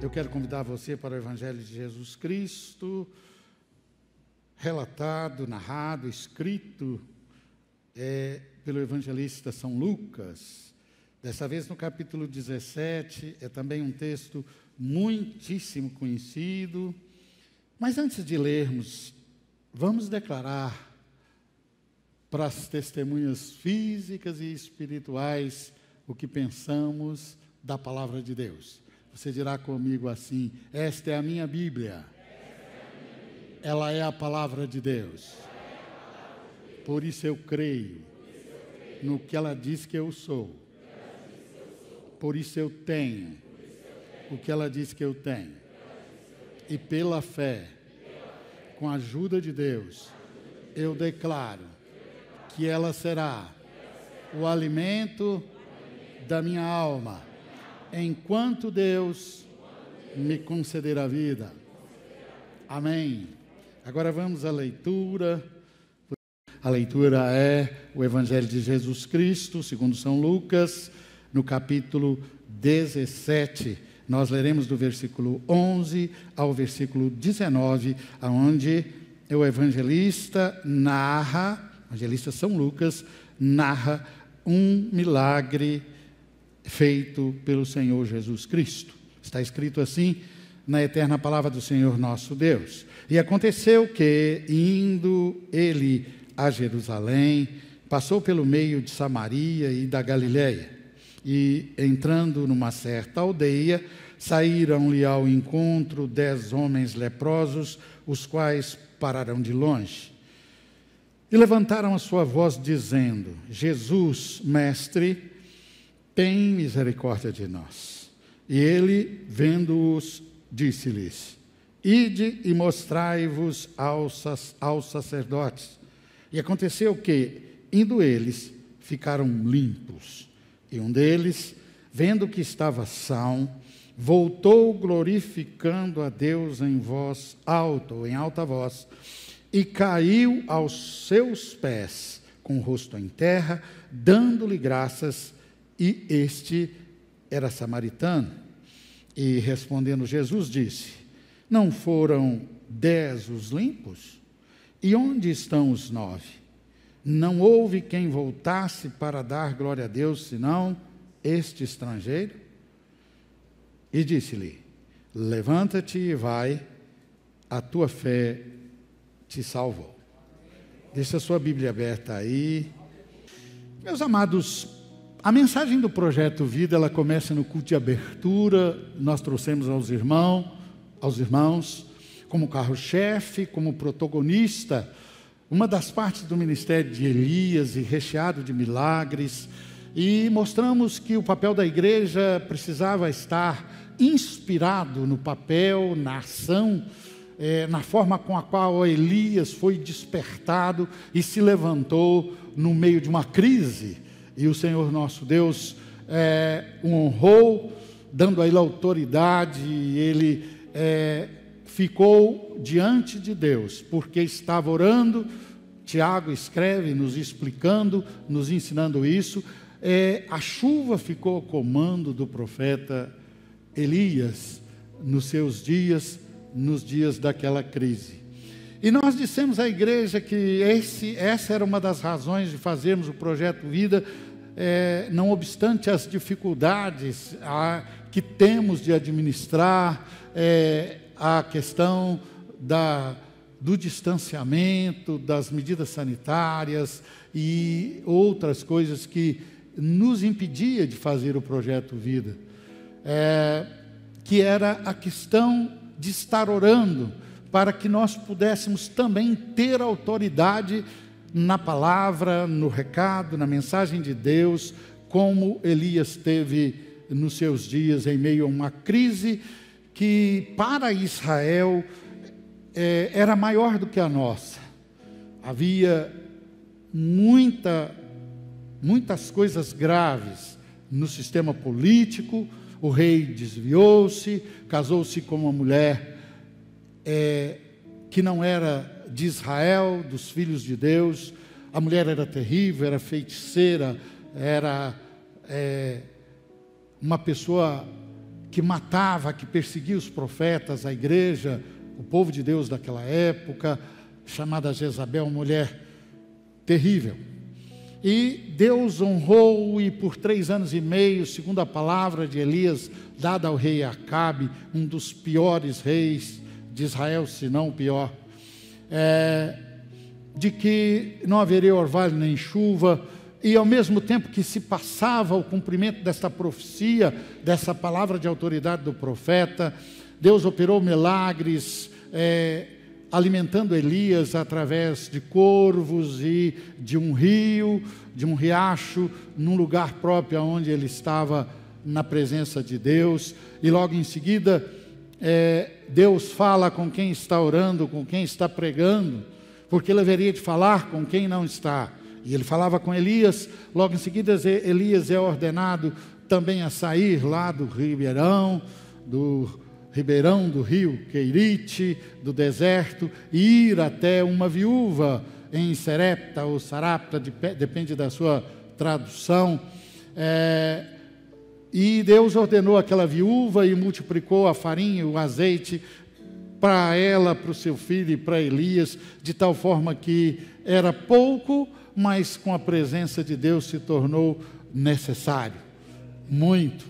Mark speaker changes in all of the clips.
Speaker 1: Eu quero convidar você para o Evangelho de Jesus Cristo, relatado, narrado, escrito pelo evangelista São Lucas. Dessa vez no capítulo 17, é também um texto muitíssimo conhecido. Mas antes de lermos, vamos declarar para as testemunhas físicas e espirituais o que pensamos da palavra de Deus. Você dirá comigo assim: esta é a minha Bíblia. Ela é a palavra de Deus. Por isso eu creio no que ela diz que eu sou. Por isso eu tenho o que ela diz que eu tenho. E pela fé, com a ajuda de Deus, eu declaro que ela será o alimento da minha alma, enquanto Deus me conceder a vida. Amém. Agora vamos à leitura. A leitura é o Evangelho de Jesus Cristo, segundo São Lucas, no capítulo 17. Nós leremos do versículo 11 ao versículo 19, onde o evangelista São Lucas, narra um milagre feito pelo Senhor Jesus Cristo. Está escrito assim na eterna palavra do Senhor nosso Deus. E aconteceu que, indo ele a Jerusalém, passou pelo meio de Samaria e da Galiléia. E, entrando numa certa aldeia, saíram-lhe ao encontro 10 homens leprosos, os quais pararam de longe. E levantaram a sua voz, dizendo: Jesus, mestre, tem misericórdia de nós. E ele, vendo-os, disse-lhes: ide e mostrai-vos aos sacerdotes. E aconteceu que, indo eles, ficaram limpos. E um deles, vendo que estava são, voltou glorificando a Deus em alta voz, e caiu aos seus pés, com o rosto em terra, dando-lhe graças, e este era samaritano. E respondendo Jesus, disse: não foram 10 os limpos? E onde estão os 9? Não houve quem voltasse para dar glória a Deus, senão este estrangeiro? E disse-lhe: levanta-te e vai, a tua fé te salvou. Deixa a sua Bíblia aberta aí. Meus amados, a mensagem do Projeto Vida, ela começa no culto de abertura. Nós trouxemos aos irmãos, como carro-chefe, como protagonista, uma das partes do ministério de Elias, e recheado de milagres, e mostramos que o papel da igreja precisava estar inspirado no papel, na ação, na forma com a qual Elias foi despertado e se levantou no meio de uma crise, e o Senhor nosso Deus o honrou, dando a ele autoridade, e ele ficou diante de Deus, porque estava orando. Tiago escreve nos explicando, nos ensinando isso. A chuva ficou ao comando do profeta Elias nos seus dias, nos dias daquela crise. E nós dissemos à igreja que essa era uma das razões de fazermos o Projeto Vida, não obstante as dificuldades que temos de administrar, a questão do distanciamento, das medidas sanitárias e outras coisas que nos impedia de fazer o Projeto Vida, que era a questão de estar orando para que nós pudéssemos também ter autoridade na palavra, no recado, na mensagem de Deus, como Elias teve nos seus dias em meio a uma crise que para Israel era maior do que a nossa. Havia muitas coisas graves no sistema político. O rei desviou-se, casou-se com uma mulher que não era de Israel, dos filhos de Deus. A mulher era terrível, era feiticeira, era uma pessoa que matava, que perseguia os profetas, a igreja, o povo de Deus daquela época, chamada Jezabel, mulher terrível. E Deus honrou, e por 3 anos e meio, segundo a palavra de Elias, dada ao rei Acabe, um dos piores reis de Israel, se não o pior, de que não haveria orvalho nem chuva, e ao mesmo tempo que se passava o cumprimento desta profecia, dessa palavra de autoridade do profeta, Deus operou milagres, alimentando Elias através de corvos e de um rio, de um riacho, num lugar próprio onde ele estava na presença de Deus. E logo em seguida, Deus fala com quem está orando, com quem está pregando, porque ele haveria de falar com quem não está. E ele falava com Elias. Logo em seguida, Elias é ordenado também a sair lá do ribeirão do rio Querite, do deserto, e ir até uma viúva em Serepta ou Sarapta, depende da sua tradução. E Deus ordenou aquela viúva e multiplicou a farinha e o azeite para ela, para o seu filho e para Elias, de tal forma que era pouco, mas com a presença de Deus se tornou necessário, muito.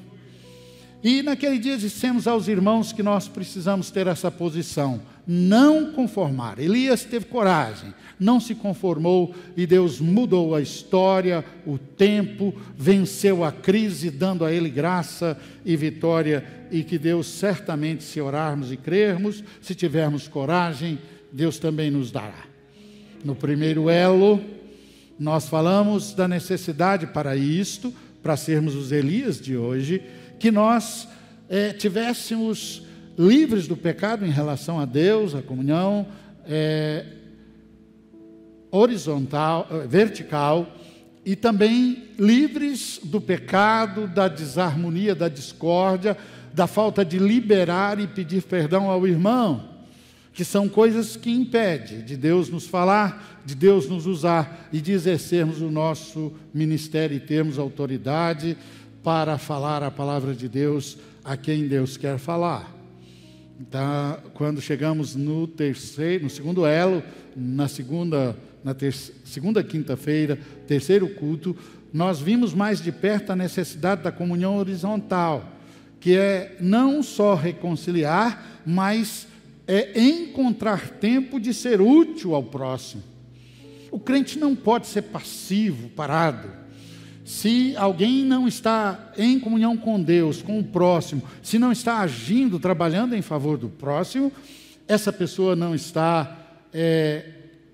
Speaker 1: E naquele dia dissemos aos irmãos que nós precisamos ter essa posição, não conformar. Elias teve coragem, não se conformou, e Deus mudou a história, o tempo, venceu a crise, dando a ele graça e vitória, e que Deus certamente, se orarmos e crermos, se tivermos coragem, Deus também nos dará. No primeiro elo, nós falamos da necessidade para isto, para sermos os Elias de hoje, que nós tivéssemos livres do pecado em relação a Deus, a comunhão horizontal, vertical, e também livres do pecado, da desarmonia, da discórdia, da falta de liberar e pedir perdão ao irmão, que são coisas que impedem de Deus nos falar, de Deus nos usar e de exercermos o nosso ministério e termos autoridade para falar a palavra de Deus a quem Deus quer falar. Então, quando chegamos no segundo elo, na segunda quinta-feira, terceiro culto, nós vimos mais de perto a necessidade da comunhão horizontal, que é não só reconciliar, mas encontrar tempo de ser útil ao próximo. O crente não pode ser passivo, parado. Se alguém não está em comunhão com Deus, com o próximo, se não está agindo, trabalhando em favor do próximo, essa pessoa não está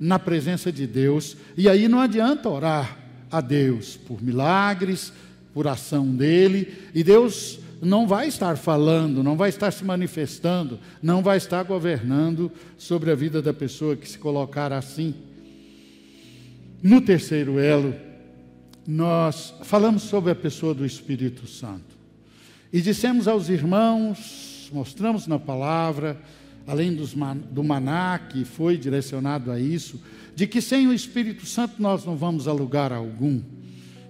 Speaker 1: na presença de Deus. E aí não adianta orar a Deus por milagres, por ação dele, e Deus não vai estar falando, não vai estar se manifestando, não vai estar governando sobre a vida da pessoa que se colocar assim. No terceiro elo, nós falamos sobre a pessoa do Espírito Santo. E dissemos aos irmãos, mostramos na palavra, além do maná que foi direcionado a isso, de que sem o Espírito Santo nós não vamos a lugar algum.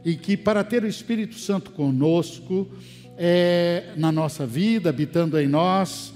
Speaker 1: E que para ter o Espírito Santo conosco, na nossa vida, habitando em nós,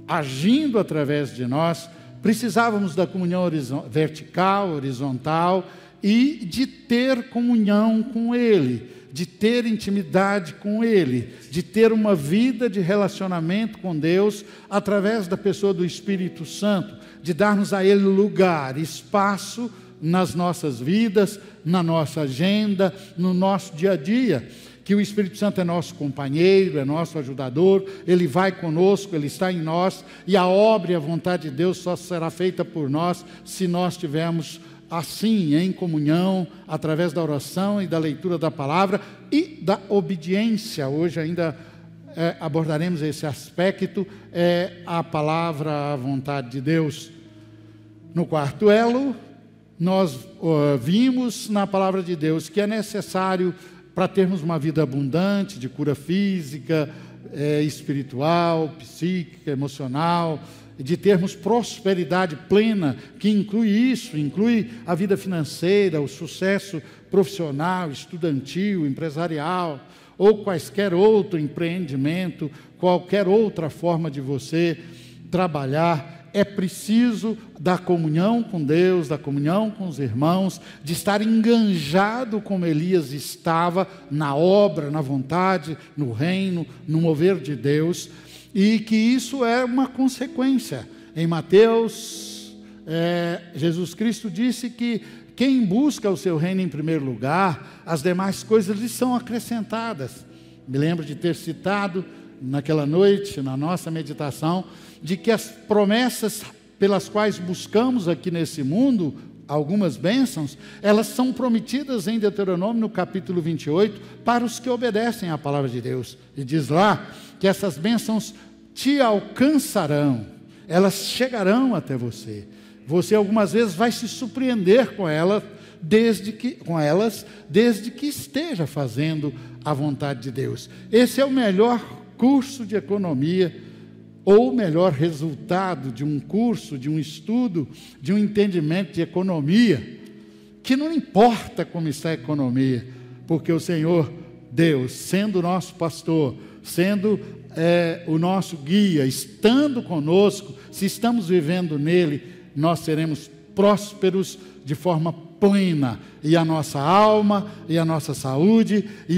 Speaker 1: agindo através de nós, precisávamos da comunhão vertical, horizontal, e de ter comunhão com Ele, de ter intimidade com Ele, de ter uma vida de relacionamento com Deus, através da pessoa do Espírito Santo, de darmos a Ele lugar, espaço nas nossas vidas, na nossa agenda, no nosso dia a dia, que o Espírito Santo é nosso companheiro, é nosso ajudador, Ele vai conosco, Ele está em nós, e a obra e a vontade de Deus só será feita por nós, se nós tivermos assim, em comunhão, através da oração e da leitura da palavra e da obediência. Hoje ainda abordaremos esse aspecto, a palavra, a vontade de Deus. No quarto elo, nós vimos na palavra de Deus que é necessário, para termos uma vida abundante, de cura física, espiritual, psíquica, emocional de termos prosperidade plena, que inclui isso, inclui a vida financeira, o sucesso profissional, estudantil, empresarial, ou quaisquer outro empreendimento, qualquer outra forma de você trabalhar, é preciso da comunhão com Deus, da comunhão com os irmãos, de estar enganjado como Elias estava na obra, na vontade, no reino, no mover de Deus, e que isso é uma consequência. Em Mateus, Jesus Cristo disse que quem busca o seu reino em primeiro lugar, as demais coisas lhe são acrescentadas. Me lembro de ter citado naquela noite, na nossa meditação, de que as promessas pelas quais buscamos aqui nesse mundo, algumas bênçãos, elas são prometidas em Deuteronômio, no capítulo 28, para os que obedecem à palavra de Deus. E diz lá que essas bênçãos te alcançarão, elas chegarão até você. Você algumas vezes vai se surpreender com elas, desde que esteja fazendo a vontade de Deus. Esse é o melhor curso de economia, ou o melhor resultado de um curso, de um estudo, de um entendimento de economia, que não importa como está a economia, porque o Senhor Deus, sendo o nosso pastor, sendo o nosso guia, estando conosco, se estamos vivendo nele, nós seremos prósperos de forma plena, e a nossa alma, e a nossa saúde, e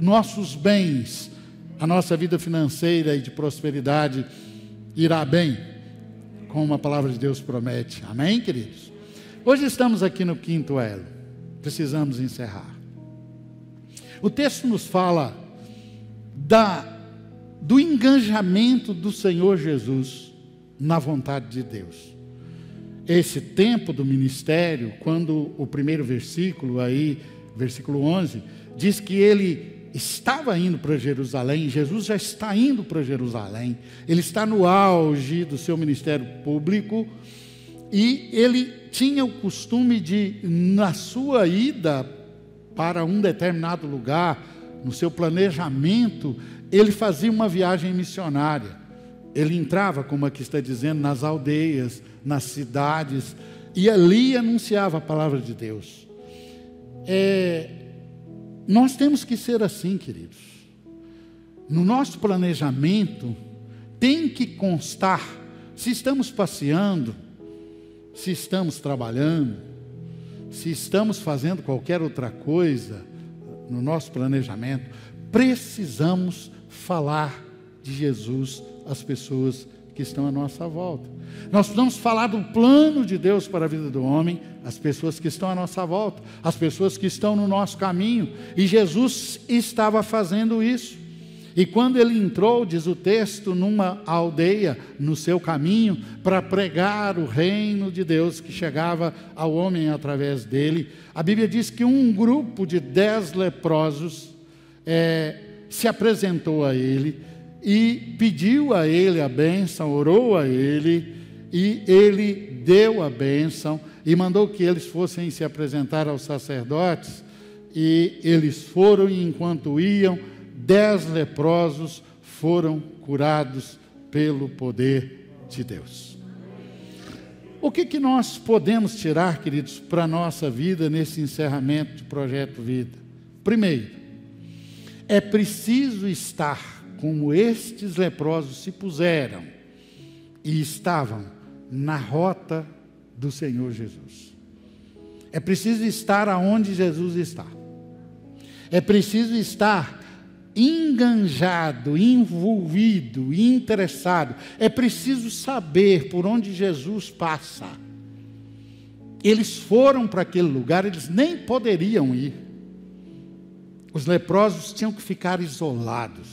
Speaker 1: nossos bens, a nossa vida financeira e de prosperidade irá bem, como a palavra de Deus promete. Amém, queridos? Hoje estamos aqui no quinto elo, precisamos encerrar. O texto nos fala do engajamento do Senhor Jesus na vontade de Deus. Esse tempo do ministério, quando o primeiro versículo aí, versículo 11, diz que ele estava indo para Jerusalém, Jesus já está indo para Jerusalém, ele está no auge do seu ministério público, e ele tinha o costume de, na sua ida para um determinado lugar, no seu planejamento, ele fazia uma viagem missionária. Ele entrava, como aqui está dizendo, nas aldeias, nas cidades, e ali anunciava a palavra de Deus. Nós temos que ser assim, queridos. No nosso planejamento, tem que constar, se estamos passeando, se estamos trabalhando, se estamos fazendo qualquer outra coisa, no nosso planejamento, precisamos falar de Jesus às pessoas que estão à nossa volta. Nós precisamos falar do plano de Deus para a vida do homem, as pessoas que estão à nossa volta, as pessoas que estão no nosso caminho, e Jesus estava fazendo isso. E quando ele entrou, diz o texto, numa aldeia, no seu caminho, para pregar o reino de Deus que chegava ao homem através dele, a Bíblia diz que um grupo de 10 leprosos se apresentou a ele e pediu a ele a bênção, orou a ele, e ele deu a bênção e mandou que eles fossem se apresentar aos sacerdotes, e eles foram, e enquanto iam, 10 leprosos foram curados pelo poder de Deus. O que nós podemos tirar, queridos, para a nossa vida nesse encerramento de Projeto Vida? Primeiro, é preciso estar como estes leprosos se puseram e estavam na rota do Senhor Jesus. É preciso estar aonde Jesus está. É preciso estar enganjado, envolvido, interessado. É preciso saber por onde Jesus passa. Eles foram para aquele lugar, eles nem poderiam ir. Os leprosos tinham que ficar isolados.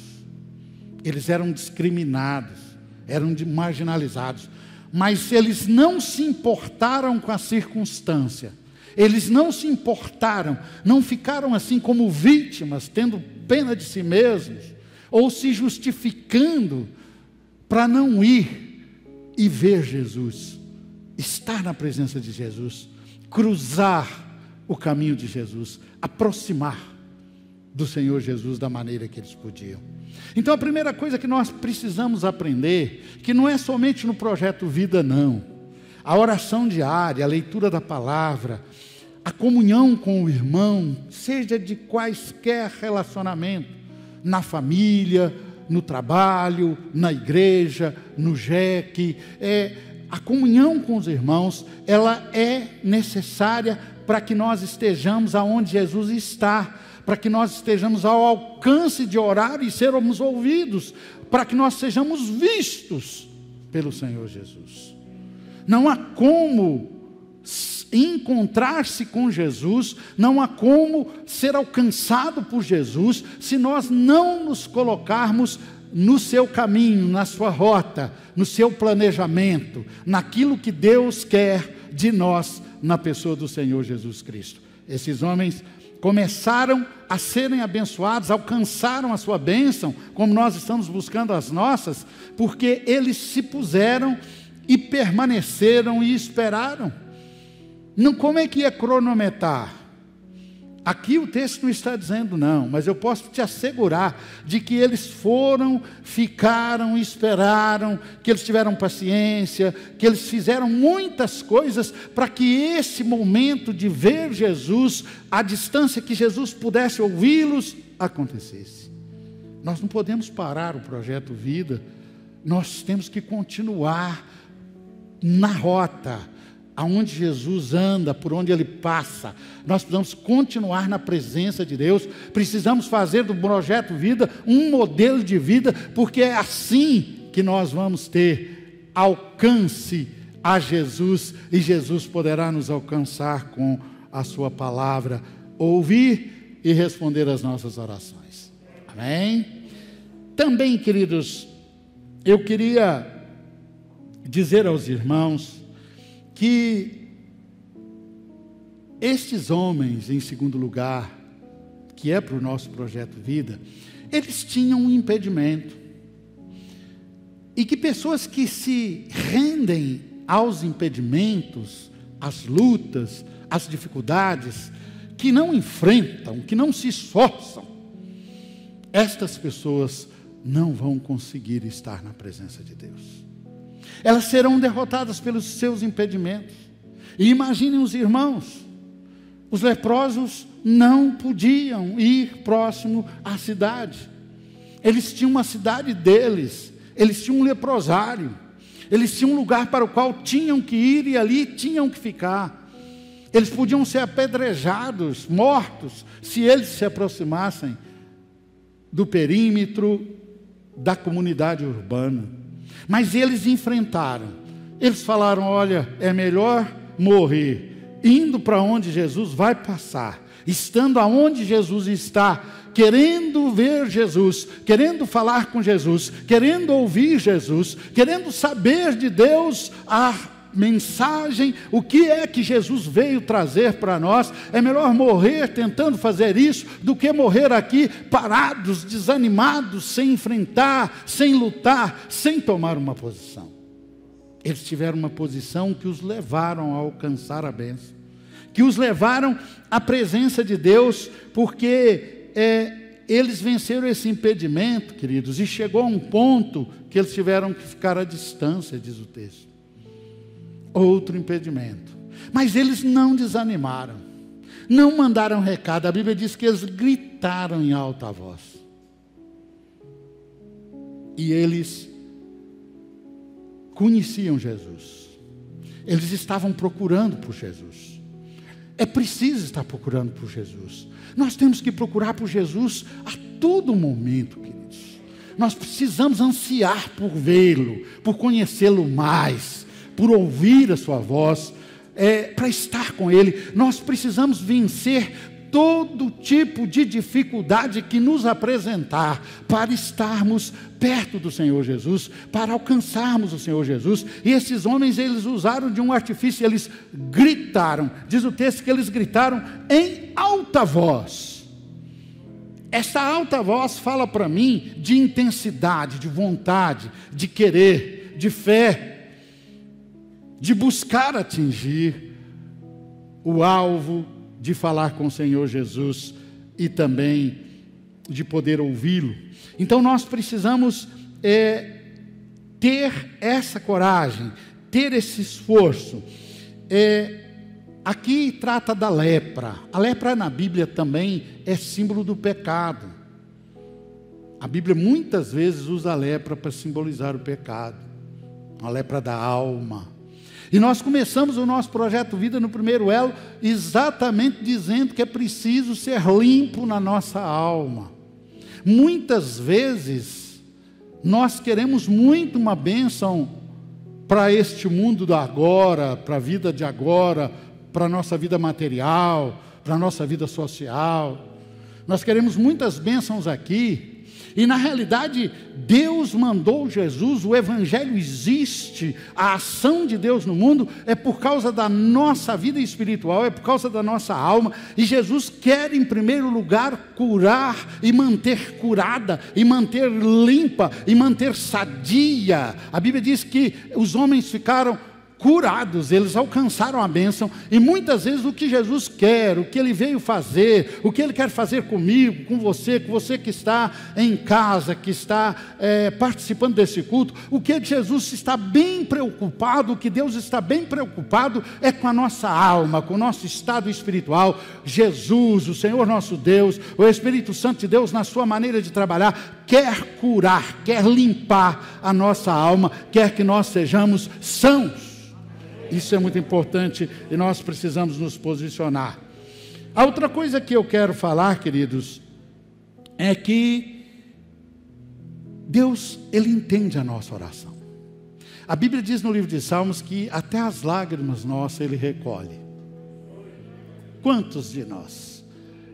Speaker 1: Eles eram discriminados, eram marginalizados. Mas eles não se importaram com a circunstância. Eles não se importaram, não ficaram assim como vítimas, tendo pena de si mesmos, ou se justificando para não ir e ver Jesus, estar na presença de Jesus, cruzar o caminho de Jesus, aproximar do Senhor Jesus da maneira que eles podiam. Então a primeira coisa que nós precisamos aprender, que não é somente no projeto Vida não, a oração diária, a leitura da palavra, a comunhão com o irmão, seja de quaisquer relacionamento, na família, no trabalho, na igreja, no JEC, a comunhão com os irmãos, ela é necessária para que nós estejamos aonde Jesus está, para que nós estejamos ao alcance de orar e sermos ouvidos, para que nós sejamos vistos pelo Senhor Jesus. Não há como encontrar-se com Jesus, não há como ser alcançado por Jesus, se nós não nos colocarmos no seu caminho, na sua rota, no seu planejamento, naquilo que Deus quer de nós, na pessoa do Senhor Jesus Cristo. Esses homens começaram a serem abençoados, alcançaram a sua bênção, como nós estamos buscando as nossas, porque eles se puseram e permaneceram e esperaram. Não, como é que ia cronometrar? Aqui o texto não está dizendo não, mas eu posso te assegurar de que eles foram, ficaram, esperaram, que eles tiveram paciência, que eles fizeram muitas coisas para que esse momento de ver Jesus, a distância que Jesus pudesse ouvi-los, acontecesse. Nós não podemos parar o projeto Vida, nós temos que continuar na rota, aonde Jesus anda, por onde Ele passa. Nós precisamos continuar na presença de Deus, precisamos fazer do projeto Vida um modelo de vida, porque é assim que nós vamos ter alcance a Jesus, e Jesus poderá nos alcançar com a sua palavra, ouvir e responder às nossas orações. Amém? Também, queridos, eu queria dizer aos irmãos que estes homens, em segundo lugar, que é para o nosso projeto Vida, eles tinham um impedimento. E que pessoas que se rendem aos impedimentos, às lutas, às dificuldades, que não enfrentam, que não se esforçam, estas pessoas não vão conseguir estar na presença de Deus. Elas serão derrotadas pelos seus impedimentos. E imaginem os irmãos, os leprosos não podiam ir próximo à cidade. Eles tinham uma cidade deles, eles tinham um leprosário, eles tinham um lugar para o qual tinham que ir e ali tinham que ficar. Eles podiam ser apedrejados, mortos, se eles se aproximassem do perímetro da comunidade urbana. Mas eles enfrentaram, eles falaram: olha, é melhor morrer indo para onde Jesus vai passar, estando aonde Jesus está, querendo ver Jesus, querendo falar com Jesus, querendo ouvir Jesus, querendo saber de Deus a mensagem, o que é que Jesus veio trazer para nós. É melhor morrer tentando fazer isso do que morrer aqui parados, desanimados, sem enfrentar, sem lutar, sem tomar uma posição. Eles tiveram uma posição que os levaram a alcançar a bênção, que os levaram à presença de Deus, porque eles venceram esse impedimento, queridos, e chegou a um ponto que eles tiveram que ficar à distância, diz o texto. Outro impedimento. Mas eles não desanimaram, não mandaram recado. A Bíblia diz que eles gritaram em alta voz. E eles conheciam Jesus. Eles estavam procurando por Jesus. É preciso estar procurando por Jesus. Nós temos que procurar por Jesus a todo momento, queridos. Nós precisamos ansiar por vê-lo, por conhecê-lo mais, por ouvir a sua voz, para estar com Ele. Nós precisamos vencer todo tipo de dificuldade que nos apresentar, para estarmos perto do Senhor Jesus, para alcançarmos o Senhor Jesus. E esses homens, eles usaram de um artifício, eles gritaram, diz o texto que eles gritaram em alta voz. Essa alta voz fala para mim de intensidade, de vontade, de querer, de fé, de buscar atingir o alvo, de falar com o Senhor Jesus, e também de poder ouvi-lo. Então nós precisamos ter essa coragem, ter esse esforço. Aqui trata da lepra. A lepra na Bíblia também é símbolo do pecado. A Bíblia muitas vezes usa a lepra para simbolizar o pecado, a lepra da alma. E nós começamos o nosso projeto Vida no primeiro elo exatamente dizendo que é preciso ser limpo na nossa alma. Muitas vezes nós queremos muito uma bênção para este mundo do agora, para a vida de agora, para a nossa vida material, para a nossa vida social. Nós queremos muitas bênçãos aqui. E na realidade, Deus mandou Jesus, o Evangelho existe, a ação de Deus no mundo é por causa da nossa vida espiritual, é por causa da nossa alma, e Jesus quer em primeiro lugar curar e manter curada, e manter limpa, e manter sadia. A Bíblia diz que os homens ficaram curados, eles alcançaram a bênção, e muitas vezes o que Jesus quer, o que Ele veio fazer, o que Ele quer fazer comigo, com você que está em casa, que está participando desse culto, o que Jesus está bem preocupado, o que Deus está bem preocupado é com a nossa alma, com o nosso estado espiritual. Jesus, o Senhor nosso Deus, o Espírito Santo de Deus, na sua maneira de trabalhar, quer curar, quer limpar a nossa alma, quer que nós sejamos sãos. Isso é muito importante e nós precisamos nos posicionar. A outra coisa que eu quero falar, queridos, é que Deus, Ele entende a nossa oração. A Bíblia diz no livro de Salmos que até as lágrimas nossas Ele recolhe. Quantos de nós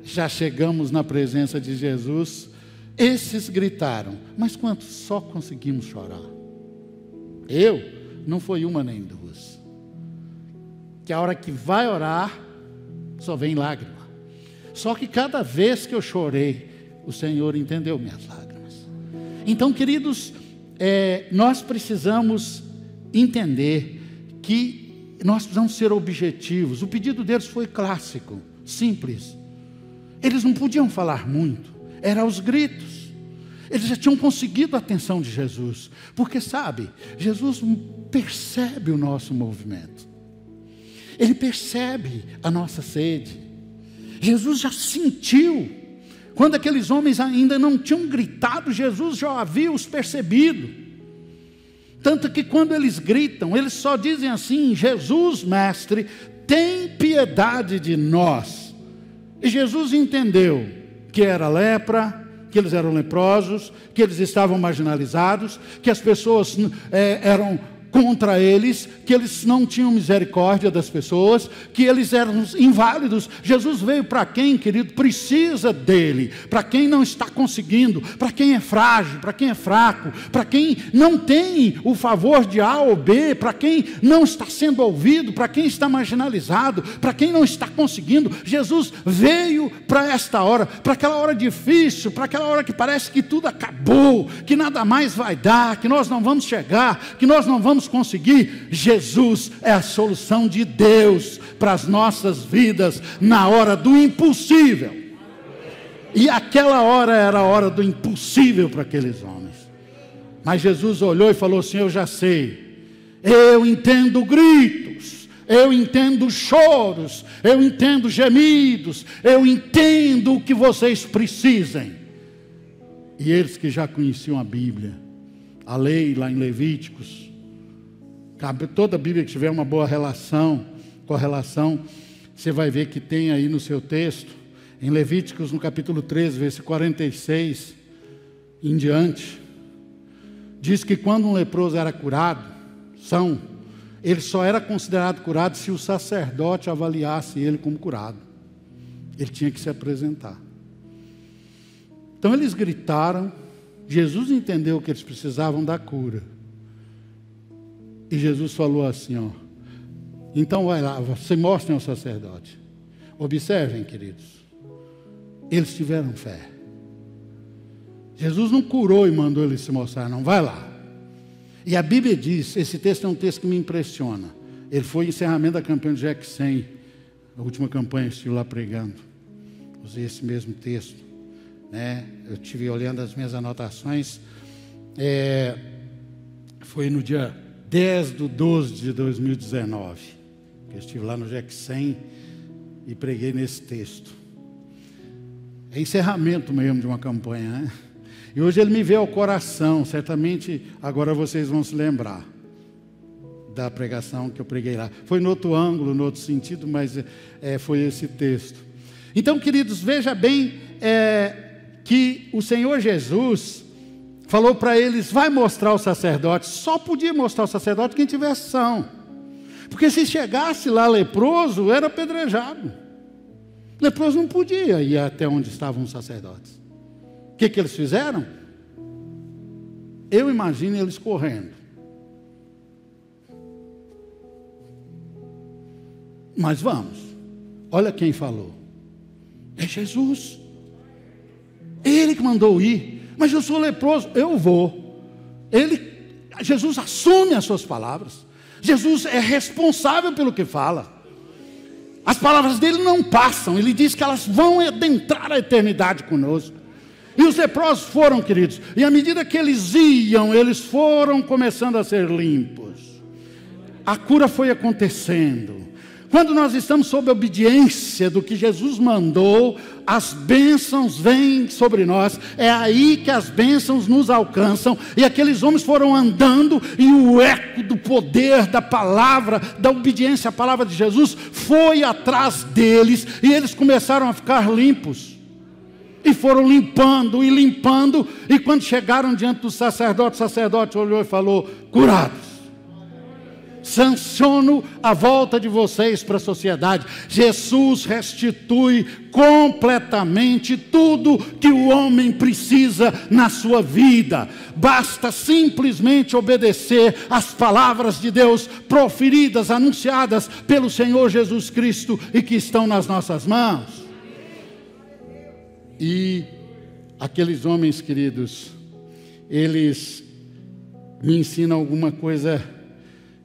Speaker 1: já chegamos na presença de Jesus? Esses gritaram, mas quantos só conseguimos chorar? Não foi uma nem duas. Que a hora que vai orar, só vem lágrima. Só que cada vez que eu chorei, o Senhor entendeu minhas lágrimas. Então, queridos, nós precisamos entender que nós precisamos ser objetivos. O pedido deles foi clássico, simples. Eles não podiam falar muito, eram os gritos. Eles já tinham conseguido a atenção de Jesus, porque sabe, Jesus percebe o nosso movimento. Ele percebe a nossa sede. Jesus já sentiu. Quando aqueles homens ainda não tinham gritado, Jesus já havia os percebido. Tanto que quando eles gritam, eles só dizem assim: Jesus, mestre, tem piedade de nós. E Jesus entendeu que era lepra, que eles eram leprosos, que eles estavam marginalizados, que as pessoas eram contra eles, que eles não tinham misericórdia das pessoas, que eles eram inválidos. Jesus veio para quem, querido, precisa dele, para quem não está conseguindo, para quem é frágil, para quem é fraco, para quem não tem o favor de A ou B, para quem não está sendo ouvido, para quem está marginalizado, para quem não está conseguindo. Jesus veio para esta hora, para aquela hora difícil, para aquela hora que parece que tudo acabou, que nada mais vai dar, que nós não vamos chegar, que nós não vamos conseguir. Jesus é a solução de Deus para as nossas vidas na hora do impossível. E aquela hora era a hora do impossível para aqueles homens. Mas Jesus olhou e falou assim: eu já sei, eu entendo gritos, eu entendo choros, eu entendo gemidos, eu entendo o que vocês precisem. E eles que já conheciam a Bíblia, a lei lá em Levíticos, toda a Bíblia que tiver uma boa correlação, você vai ver que tem aí no seu texto, em Levíticos no capítulo 13, versículo 46 em diante, diz que quando um leproso era curado, ele só era considerado curado se o sacerdote avaliasse ele como curado. Ele tinha que se apresentar. Então eles gritaram, Jesus entendeu que eles precisavam da cura. E Jesus falou assim, então vai lá, você mostrem ao sacerdote. Observem, queridos, eles tiveram fé. Jesus não curou e mandou eles se mostrar, não, vai lá. E a Bíblia diz, esse texto é um texto que me impressiona. Ele foi encerramento da campanha do Jack 100, a última campanha, eu estive lá pregando. Usei esse mesmo texto. né? Eu estive olhando as minhas anotações. Foi no dia 10/12 de 2019, que eu estive lá no Jexem e preguei nesse texto. É encerramento mesmo de uma campanha, né? E hoje ele me veio ao coração. Certamente agora vocês vão se lembrar da pregação que eu preguei lá. Foi no outro ângulo, no outro sentido, mas foi esse texto. Então, queridos, veja bem que o Senhor Jesus falou para eles: vai mostrar o sacerdote. Só podia mostrar o sacerdote quem tivesse são, porque se chegasse lá leproso, era apedrejado. Leproso não podia ir até onde estavam os sacerdotes. O que eles fizeram? Eu imagino eles correndo. Mas vamos, olha quem falou. É Jesus. Ele que mandou ir. Mas eu sou leproso, eu vou. Jesus assume as suas palavras. Jesus é responsável pelo que fala. As palavras dele não passam. Ele diz que elas vão adentrar a eternidade conosco. E os leprosos foram, queridos. E à medida que eles iam, eles foram começando a ser limpos. A cura foi acontecendo. Quando nós estamos sob a obediência do que Jesus mandou, as bênçãos vêm sobre nós. É aí que as bênçãos nos alcançam. E aqueles homens foram andando, e o eco do poder da palavra, da obediência à palavra de Jesus, foi atrás deles, e eles começaram a ficar limpos. E foram limpando e limpando, e quando chegaram diante do sacerdote, o sacerdote olhou e falou: curados. Sanciono a volta de vocês para a sociedade. Jesus restitui completamente tudo que o homem precisa na sua vida. Basta simplesmente obedecer às palavras de Deus proferidas, anunciadas pelo Senhor Jesus Cristo e que estão nas nossas mãos. E aqueles homens, queridos, eles me ensinam alguma coisa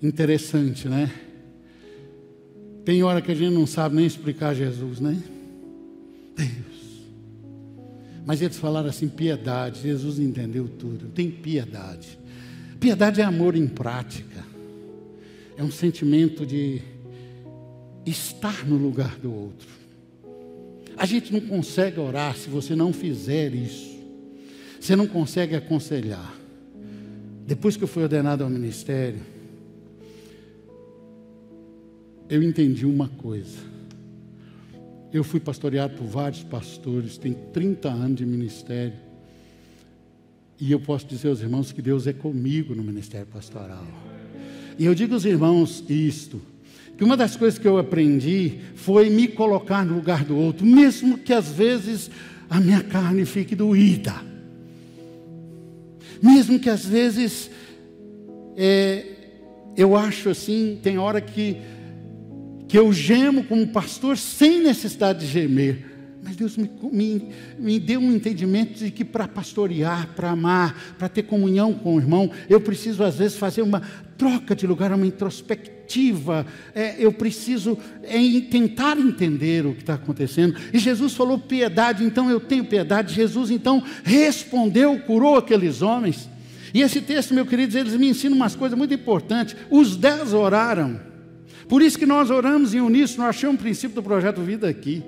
Speaker 1: interessante, né? Tem hora que a gente não sabe nem explicar Jesus, né? Deus. Mas eles falaram assim: piedade. Jesus entendeu tudo. Tem piedade. Piedade é amor em prática. É um sentimento de estar no lugar do outro. A gente não consegue orar se você não fizer isso. Você não consegue aconselhar. Depois que eu fui ordenado ao ministério, eu entendi uma coisa. Eu fui pastoreado por vários pastores, tenho 30 anos de ministério. E eu posso dizer aos irmãos que Deus é comigo no ministério pastoral. E eu digo aos irmãos isto, que uma das coisas que eu aprendi foi me colocar no lugar do outro, mesmo que às vezes a minha carne fique doída. Mesmo que às vezes eu acho assim, tem hora que eu gemo como pastor sem necessidade de gemer. Mas Deus me deu um entendimento de que para pastorear, para amar, para ter comunhão com o irmão, eu preciso às vezes fazer uma troca de lugar, uma introspectiva. Eu preciso tentar entender o que está acontecendo. E Jesus falou piedade, então eu tenho piedade. Jesus então respondeu, curou aqueles homens. E esse texto, meus queridos, eles me ensinam umas coisas muito importantes. Os 10 oraram. Por isso que nós oramos em uníssono. Nós achamos o princípio do projeto Vida aqui.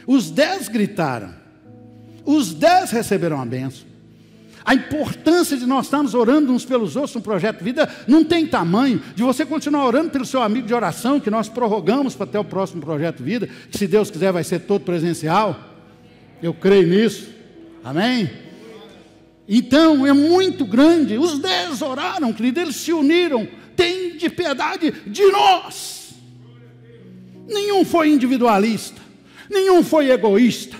Speaker 1: Os 10 gritaram. Os 10 receberam a bênção. A importância de nós estarmos orando uns pelos outros no projeto Vida não tem tamanho. De você continuar orando pelo seu amigo de oração, que nós prorrogamos para até o próximo projeto Vida, que se Deus quiser vai ser todo presencial. Eu creio nisso. Amém? Então é muito grande. Os 10 oraram, querido, eles se uniram. Tem de piedade de nós. Nenhum foi individualista, nenhum foi egoísta,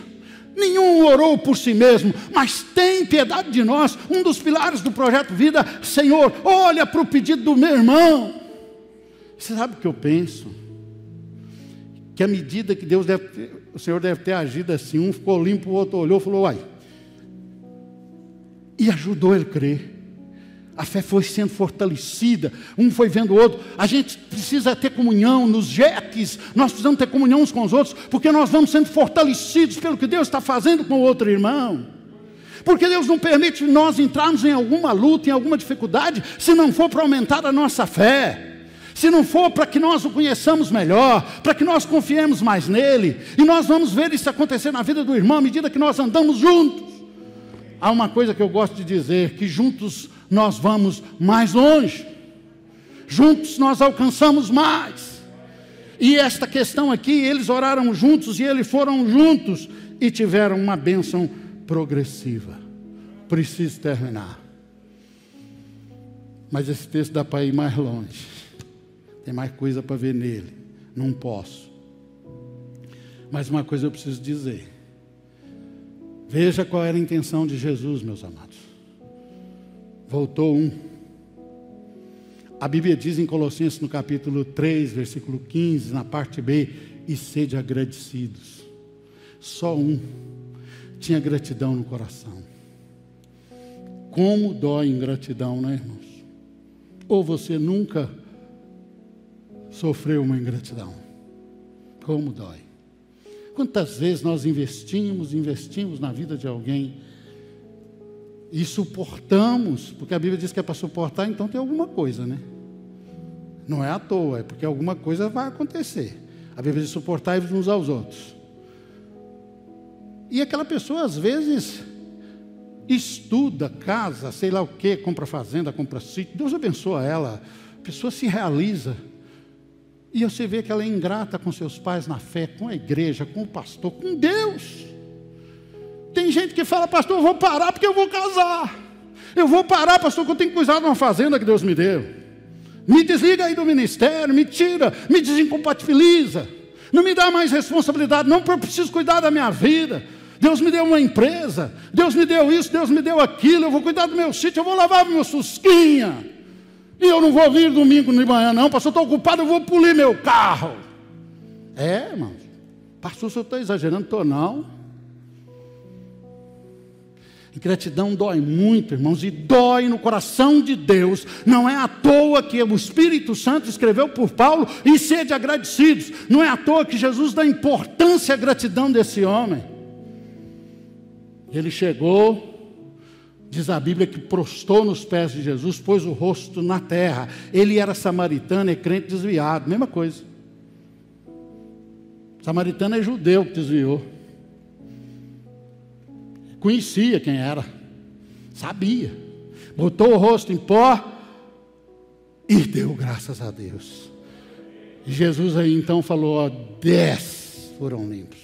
Speaker 1: nenhum orou por si mesmo, mas tem piedade de nós. Um dos pilares do projeto Vida: Senhor, olha para o pedido do meu irmão. Você sabe o que eu penso? Que à medida que o Senhor deve ter agido assim, um ficou limpo, o outro olhou e falou: uai, e ajudou ele a crer. A fé foi sendo fortalecida, um foi vendo o outro. A gente precisa ter comunhão nos jeques, nós precisamos ter comunhão uns com os outros, porque nós vamos sendo fortalecidos pelo que Deus está fazendo com o outro irmão. Porque Deus não permite nós entrarmos em alguma luta, em alguma dificuldade, se não for para aumentar a nossa fé, se não for para que nós o conheçamos melhor, para que nós confiemos mais nele. E nós vamos ver isso acontecer na vida do irmão à medida que nós andamos juntos. Há uma coisa que eu gosto de dizer, que juntos nós vamos mais longe, juntos nós alcançamos mais. E esta questão aqui, eles oraram juntos e eles foram juntos e tiveram uma bênção progressiva. Preciso terminar, mas esse texto dá para ir mais longe, tem mais coisa para ver nele, não posso. Mas uma coisa eu preciso dizer, veja qual era a intenção de Jesus, meus amados. Voltou um. A Bíblia diz em Colossenses no capítulo 3, versículo 15, na parte B, e sede agradecidos. Só um tinha gratidão no coração. Como dói ingratidão, né, irmãos? Ou você nunca sofreu uma ingratidão? Como dói. Quantas vezes nós investimos na vida de alguém e suportamos, porque a Bíblia diz que é para suportar, então tem alguma coisa, né? Não é à toa, é porque alguma coisa vai acontecer. A Bíblia diz suportar uns aos outros. E aquela pessoa às vezes estuda, casa, sei lá o que, compra fazenda, compra sítio, Deus abençoa ela, a pessoa se realiza. E você vê que ela é ingrata com seus pais na fé, com a igreja, com o pastor, com Deus. Tem gente que fala, pastor, eu vou parar porque eu vou casar. Eu vou parar, pastor, porque eu tenho que cuidar de uma fazenda que Deus me deu. Me desliga aí do ministério, me tira, me desincompatibiliza. Não me dá mais responsabilidade, não, porque eu preciso cuidar da minha vida. Deus me deu uma empresa, Deus me deu isso, Deus me deu aquilo, eu vou cuidar do meu sítio, eu vou lavar meu susquinha. E eu não vou vir domingo de manhã não, pastor, estou ocupado, eu vou polir meu carro. É, irmão, pastor, se eu estou exagerando, estou não. Ingratidão dói muito, irmãos, e dói no coração de Deus. Não é à toa que o Espírito Santo escreveu por Paulo, e sede agradecidos. Não é à toa que Jesus dá importância à gratidão desse homem. Ele chegou, diz a Bíblia que prostrou nos pés de Jesus, pôs o rosto na terra. Ele era samaritano e crente desviado, mesma coisa. Samaritano é judeu que desviou. Conhecia quem era, sabia, botou o rosto em pó e deu graças a Deus. E Jesus aí então falou, ó, 10 foram limpos.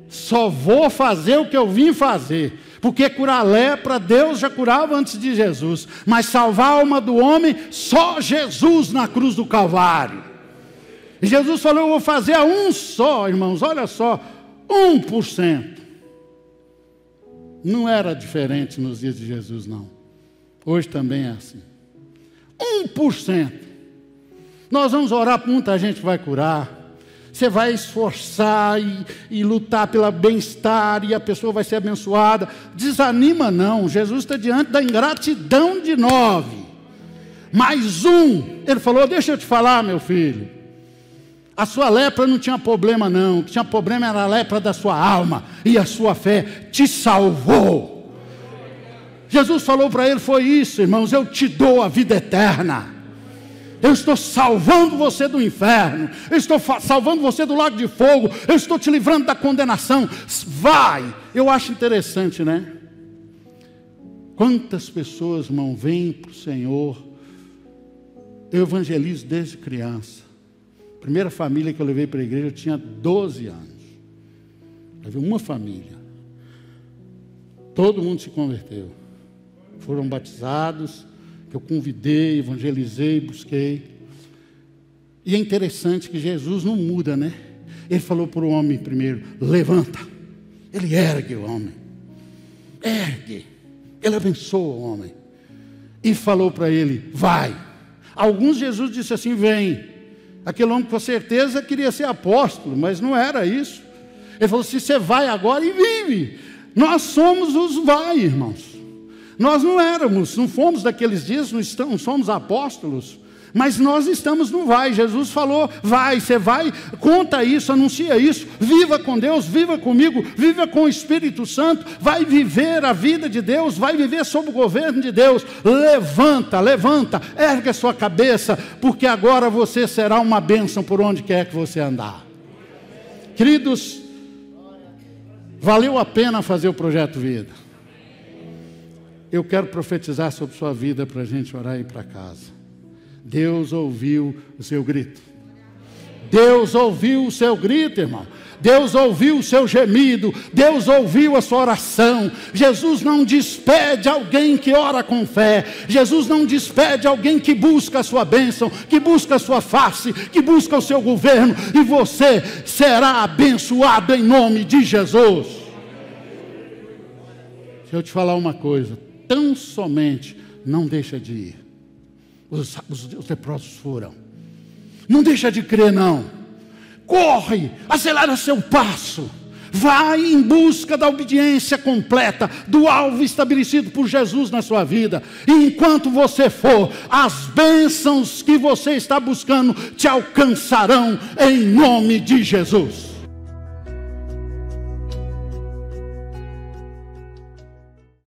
Speaker 1: Só vou fazer o que eu vim fazer, porque curar lepra, Deus já curava antes de Jesus, mas salvar a alma do homem, só Jesus na cruz do Calvário. E Jesus falou, eu vou fazer a um só, irmãos, olha só, 1%. Não era diferente nos dias de Jesus, não. Hoje também é assim. 1%. Nós vamos orar por muita gente que vai curar. Você vai esforçar e lutar pelo bem-estar e a pessoa vai ser abençoada. Desanima não. Jesus está diante da ingratidão de 9. Mais um. Ele falou, deixa eu te falar, meu filho. A sua lepra não tinha problema não, o que tinha problema era a lepra da sua alma, e a sua fé te salvou. Jesus falou para ele, foi isso, irmãos, eu te dou a vida eterna. Eu estou salvando você do inferno, eu estou salvando você do lago de fogo, eu estou te livrando da condenação. Vai! Eu acho interessante, né? Quantas pessoas, irmão, vêm para o Senhor. Eu evangelizo desde criança. Primeira família que eu levei para a igreja, eu tinha 12 anos. Levei uma família. Todo mundo se converteu. Foram batizados, que eu convidei, evangelizei, busquei. E é interessante que Jesus não muda, né? Ele falou para o homem primeiro, levanta. Ele ergue o homem. Ergue. Ele abençoa o homem. E falou para ele, vai. Alguns Jesus disse assim, vem. Aquele homem com certeza queria ser apóstolo, mas não era isso. Ele falou assim, você vai agora e vive. Nós somos os vai, irmãos. Nós não éramos, não fomos daqueles dias, não somos apóstolos, mas nós estamos no vai. Jesus falou, vai, você vai, conta isso, anuncia isso, viva com Deus, viva comigo, viva com o Espírito Santo, vai viver a vida de Deus, vai viver sob o governo de Deus. Levanta, levanta, ergue a sua cabeça, porque agora você será uma bênção por onde quer que você andar. Queridos, valeu a pena fazer o Projeto Vida. Eu quero profetizar sobre sua vida para a gente orar e ir para casa. Deus ouviu o seu grito. Deus ouviu o seu grito, irmão. Deus ouviu o seu gemido. Deus ouviu a sua oração. Jesus não despede alguém que ora com fé. Jesus não despede alguém que busca a sua bênção, que busca a sua face, que busca o seu governo. E você será abençoado em nome de Jesus. Deixa eu te falar uma coisa. Tão somente não deixa de ir. Os leprosos foram. Não deixa de crer, não. Corre, acelera seu passo. Vai em busca da obediência completa, do alvo estabelecido por Jesus na sua vida. E enquanto você for, as bênçãos que você está buscando te alcançarão em nome de Jesus.